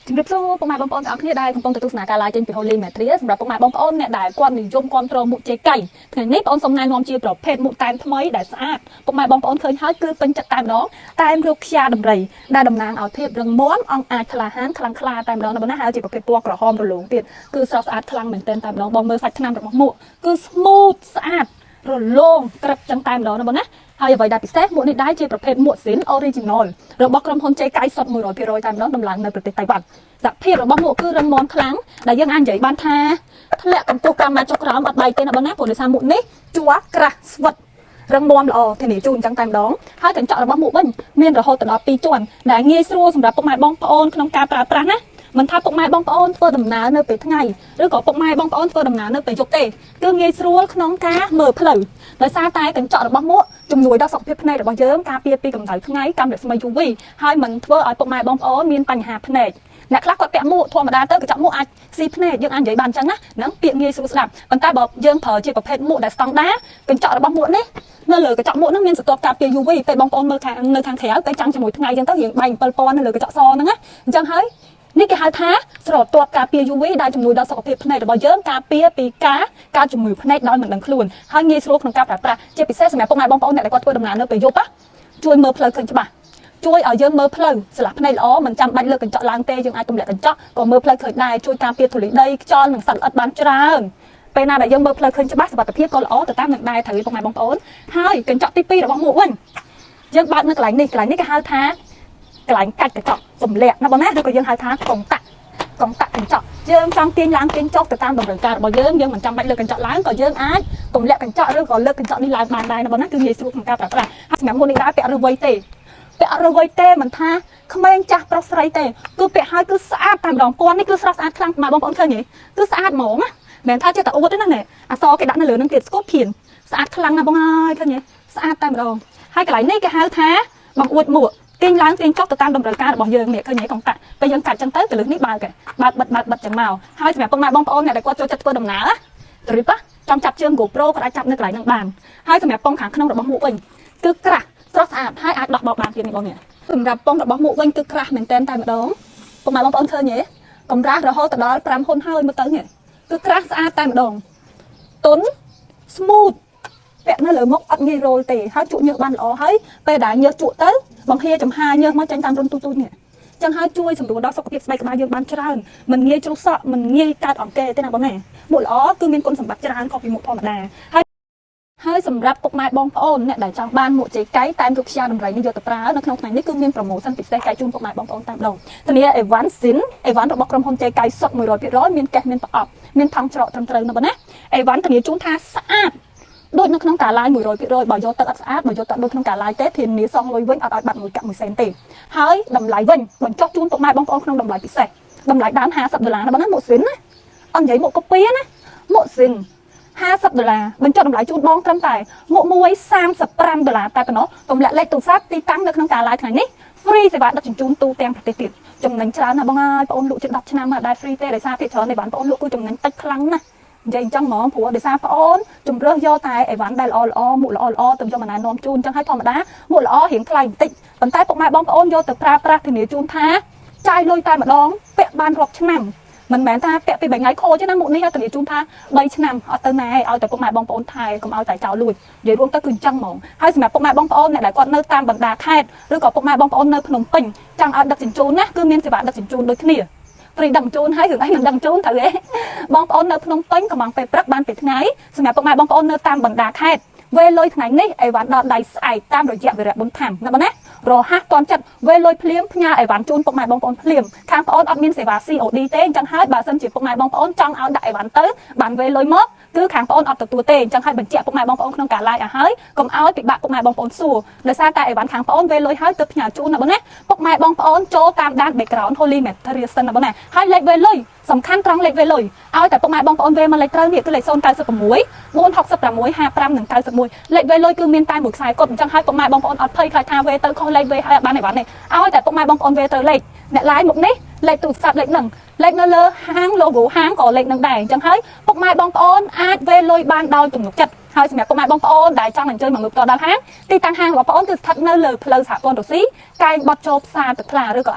ជំរាបសួរពុកម៉ែបងប្អូនទាំងអស់គ្នាដែលកំពុងទទួលស្ដាប់ការឡាយចេញពី Holy Matters សម្រាប់ពុកម៉ែបងប្អូនអ្នកដែលគាត់និយមគ្រប់គ្រងមុខជ័យកៃថ្ងៃនេះបងអូនសូមណែនាំជាប្រភេទមុខតែមថ្មីដែលស្អាតពុកម៉ែបងប្អូនឃើញហើយគឺពេញចិត្តតែម្ដងតែមរូបខ្យាដំរីដែលតំណាងឲ្យភាពរឹងមាំអង្អាចក្លាហានខ្លាំងក្លាតែម្ដងណាហើយជាប្រភេទពណ៌ក្រហមរលោងទៀតគឺស្រស់ស្អាតខ្លាំងមែនទែនតែម្ដងបងមើលសាច់ថ្នាំរបស់មុខគឺ smooth ស្អាតរលោងក្រឹបចឹងតែម្ដងណាបងណាហើយអ្វីដែលពិសេសមួកនេះដែរជាប្រភេទមួកស៊ីន original របស់ក្រុមហ៊ុន JK សុទ្ធ 100% តែម្ដងដំឡើងនៅប្រទេសតៃវ៉ាន់សភាពរបស់មួកគឺរឹងមាំខ្លាំងដែលយើងអាចនិយាយបានថាធ្លាក់កម្ពស់5ម៉ែត្រចុះក្រោមអត់បែកទេណាបងណាព្រោះដោយសារមួកនេះជ័រក្រាស់ស្វិតរឹងមាំល្អធានាជូនអញ្ចឹងតែម្ដងហើយកញ្ចក់របស់មួកវិញមានរហូតដល់2ជាន់ដែលងាយស្រួលសម្រាប់ពុកម៉ែបងប្អូនក្នុងការប្រើប្រាស់ណាមិនថាពុកម៉ែបងប្អូនធ្វើដំណើរនៅពេលថ្ងៃឬក៏ពុកម៉ែបងប្អូនធ្វើដំណើរនៅពេលយប់ទេគឺងាយស្រួលក្នុងការមើលផ្លូវដោយសារតែកញ្ចក់របស់មួកជំនួយដល់សុខភាពភ្នែករបស់យើងការពារពីកម្ដៅថ្ងៃកាំរស្មី UV ហើយមិនធ្វើឲ្យពុកម៉ែបងប្អូនមានបញ្ហាភ្នែកអ្នកខ្លះគាត់ពាក់មួកធម្មតាទៅកញ្ចក់មួកអាចស៊ីភ្នែកយើងអាចនិយាយបានអញ្ចឹងណាហ្នឹងពាក្យងាយស្រួលស្ដាប់ប៉ុន្តែបើយើងប្រើជាប្រភេទមួកដែលស្តង់ដាកញ្ចក់របស់មួកនេះនៅលើកញ្ចក់មួកហ្នឹងមានស្រទាប់ការពារ UV ពេលបងប្អូនមើលខាងនៅខាងក្រៅពេលចាំងជាមួយថ្ងៃអញ្ចឹងទៅយើងបែក7ពណ៌នៅលើកញ្ចក់សហ្នឹងណាអញ្ចឹងហើយនេះគេហៅថាស្រទាប់ការពារ UV ដែលជំនួយដល់សុខភាពភ្នែករបស់យើងការពារពីការកើតជំងឺភ្នែកដោយមិនដឹងខ្លួនហើយងាយស្រួលក្នុងការប្រើប្រាស់ជាពិសេសសម្រាប់ពុកម៉ែបងប្អូនអ្នកដែលគាត់ធ្វើដំណើរនៅពេលយប់ជួយមើលផ្លូវឃើញច្បាស់ជួយឲ្យយើងមើលផ្លូវឆ្លាស់ភ្នែកល្អមិនចាំបាច់លើកកញ្ចក់ឡើងទេយើងអាចទម្លាក់កញ្ចក់ក៏មើលផ្លូវឃើញដែរជួយការពារធូលីដីខ្យល់និងសត្វល្អិតបានច្រើនពេលណាដែលយើងមើលផ្លូវឃើញច្បាស់សុខភាពក៏ល្អទៅតាមនឹងដែរត្រូវពុកម៉ែបងប្អូនហើយកញ្ចក់ទី2របស់មួកវិញយើងបើកនៅកន្លែងនេះគេហៅថាកន្លែងកាច់កញ្ចក់ទម្លាក់ណាបងណាឬក៏យើងហៅថាកងតាក់កញ្ចក់យើងចង់ទាញឡើងទាញចុះទៅតាមតម្រូវការរបស់យើងមិនចាំបាច់លើកកញ្ចក់ឡើងក៏យើងអាចទម្លាក់កញ្ចក់ឬក៏លើកកញ្ចក់នេះឡើងបានដែរណាបងណាគឺងាយស្រួលក្នុងការប្រើប្រាស់ហើយសម្រាប់មុននេះដែរពាក់ឬវ័យទេពាក់ឬវ័យទេមិនថាក្មេងចាស់ប្រុសស្រីទេគឺពាក់ហើយគឺស្អាតតែម្ដងពណ៌នេះគឺស្រស់ស្អាតខ្លាំងបងប្អូនឃើញទេគឺស្អាតហ្មងណាមិនថាចេះតែអួតទេណាអសគេដាក់នៅលើនឹងទៀតស្គប់ភៀនស្អាតខ្លាំងណាស់បងអើយឃើញទេស្អាតតែម្ដងហើយកន្លែងនេះគេហៅថាបង្អួចមួកទាញឡើងទាញចុះទៅតាមតម្រូវការរបស់យើងនេះឃើញទេកងតាក់ពេលយើងកាត់ចឹងទៅកលឹះនេះបើកបិទចឹងមកហើយសម្រាប់ពុកម៉ែបងប្អូនអ្នកដែលគាត់ចូលចិត្តធ្វើដំណើរទៅរៀបចង់ចាប់ជើង GoPro ក៏អាចចាប់នៅកន្លែងហ្នឹងបានហើយសម្រាប់ប៉ុងខាងក្នុងរបស់មួកវិញគឺក្រាស់ស្រស់ស្អាតហើយអាចដោះបោកបានទៀតនេះបងនេះសម្រាប់ប៉ុងរបស់មួកវិញគឺក្រាស់មែនតែម្ដងពុកម៉ែបងប្អូនឃើញទេកម្រាស់រហូតដល់5ហ៊ុនហើយមើលទៅនេះគឺក្រាស់ស្អាតតែម្ដងទន់ smooth ពាក់នៅលើមុខអត់ងាយរោលទេហើយជក់ញើសបានល្អហើយពេលដែលញើសជក់ទៅបង្ហាចំហាញើសមកចេញតាមរុនទូចនេះចឹងហើយជួយសម្រួលដល់សុខភាពស្បែកក្បាលយើងបានច្រើនមិនងាយជ្រុះសក់មិនងាយកើតអង្គែទេណាបងណាមួកល្អគឺមានគុណសម្បត្តិច្រើនខុសពីមួកធម្មតាហើយសម្រាប់ពុកម៉ែបងប្អូនអ្នកដែលចង់បានមួកជ័យកៃតែមរូបខ្យាដំរីនេះយកទៅប្រើនៅក្នុងថ្ងៃនេះគឺមានប្រូម៉ូសិនពិសេសចែកជូនពុកម៉ែបងប្អូនតែម្ដងធានាអេវ៉ាន់ស៊ីនអេវ៉ាន់របស់ក្រុមហ៊ុនជ័យកៃសុទ្ធ 100% មានកេះមានប្រអប់មានថង់ច្រកត្រឹមត្រូវណាបងណាអេវ៉ាន់ធានាជូនថាស្អាតដូចនៅក្នុងការឡាយ 100%បើយកទឹកអត់ស្អាតបើយកទឹកដូចក្នុងការឡាយទេធានាសងលុយវិញអត់ឲ្យបាត់1កាក់1សេនទេហើយតម្លៃវិញបញ្ចុះជូនពុកម៉ែបងប្អូនក្នុងតម្លៃពិសេសតម្លៃដើម$50ណាបងណាមួកស៊ីនណាអត់និយាយមួកកូពីណាមួកស៊ីន$50បញ្ចុះតម្លៃជូនបងត្រឹមតែមួកមួយ$35តែប៉ុណ្ណោះទម្លាក់លេខទូរស័ព្ទទីតាំងនៅក្នុងការឡាយថ្ងៃនេះ free សេវាដឹកជញ្ជូនទូទាំងប្រទេសទៀតចំណេញច្រើនណាបងអើយបងអូនលក់ជិត10ឆ្នាំហើយដែរ free ទេដោយសារភាគច្រើននៃបងអូនលក់គឺចំណេញតិចខ្លាំងណាស់និយាយអញ្ចឹងហ្មងព្រោះដោយសារបងអូនជំរើសយកតែអីវ៉ាន់ដែលល្អមួកល្អទៅយកមកណែនាំជូនអញ្ចឹងហើយធម្មតាមួកល្អរៀងថ្លៃបន្តិចប៉ុន្តែពុកម៉ែបងប្អូនយកទៅប្រើប្រាស់ធានាជូនថាចាយលុយតែម្ដងពាក់បានរាប់ឆ្នាំមិនមែនថាពាក់ពី3ថ្ងៃខូចទេណាមួកនេះធានាជូនថា3ឆ្នាំអត់ទៅណាឲ្យតែពុកម៉ែបងប្អូនថែកុំឲ្យតែចោលលួចនិយាយរួមទៅគឺអញ្ចឹងហ្មងហើយសម្រាប់ពុកម៉ែបងប្អូនអ្នកដែលគាត់នៅតាមបណ្ដាខេត្តឬក៏ពុកម៉ែបងប្អូននៅភ្នំពេញចង់ឲ្យដឹកជញ្ជូនណាគឺមានសេវាដឹកជញ្ជូនដូចគ្នាព្រីដឹកជូនហើយរឿងអីមិនដឹងជូនត្រូវទេបងប្អូននៅភ្នំពេញកំងពេលព្រឹកបានពេលថ្ងៃសម្រាប់ពុកម៉ែបងប្អូននៅតាមបណ្ដាខេត្តវេលុយថ្ងៃនេះអីវ៉ាន់ដល់ដៃស្អែកតាមរយៈវិរៈបុណ្យធម្មណាបងណារហ័សទាន់ចិត្តវេលុយភ្លាមផ្ញើអីវ៉ាន់ជូនពុកម៉ែបងប្អូនភ្លាមខាងប្អូនអត់មានសេវា COD ទេអញ្ចឹងហើយបើសិនជាពុកម៉ែបងប្អូនចង់ឲ្យដាក់អីវ៉ាន់ទៅបានវេលុយមកគឺខាងប្អូនអត់ទទួលទេអញ្ចឹងហើយបញ្ជាក់ពុកម៉ែបងប្អូនក្នុងការ live ឲ្យហើយកុំឲ្យពិបាកពុកម៉ែបងប្អូនសួរដោយសារតែអីវ៉ាន់ខាងប្អូនវេលុយហើយទើបផ្ញើជូនណាបងណាពុកម៉ែបងប្អូនចូលតាមដាន background Holy Matters ណាបងណាហើយលេខវេលុយសំខាន់ត្រង់លេខវេលុយឲ្យតែពុកម៉ែបងប្អូនវេមកលេខត្រូវនេះគឺលេខ096 466 55និង91លេខវេលុយគឺមានតែមួយខ្សែគត់អញ្ចឹងហើយពុកម៉ែបងប្អូនអត់ភ័យខ្លាចថាវេទៅខុសលេខវេហើយអត់បានអីវ៉ាន់នេះឲ្យតែពុកម៉ែបងប្អូនវេត្រូវលេខអ្នក live មុខនេះលេខទូរស័ព្ទលេខហ្នឹងលេខនៅលើហាង logo ហាងក៏លេខហ្នឹងដែរអញ្ចឹងហើយពុកម៉ែបងប្អូនអាចវេលុយបានដោយទំនុកចិត្តហើយសម្រាប់ពុកម៉ែបងប្អូនដែលចង់អញ្ជើញមកមើលផ្ទាល់ដល់ហាងទីតាំងហាងរបស់បងប្អូនគឺស្ថិតនៅលើផ្លូវសហព័ន្ធរុស្ស៊ីកែងបត់ចូលផ្សារទឹកថ្លាឬក៏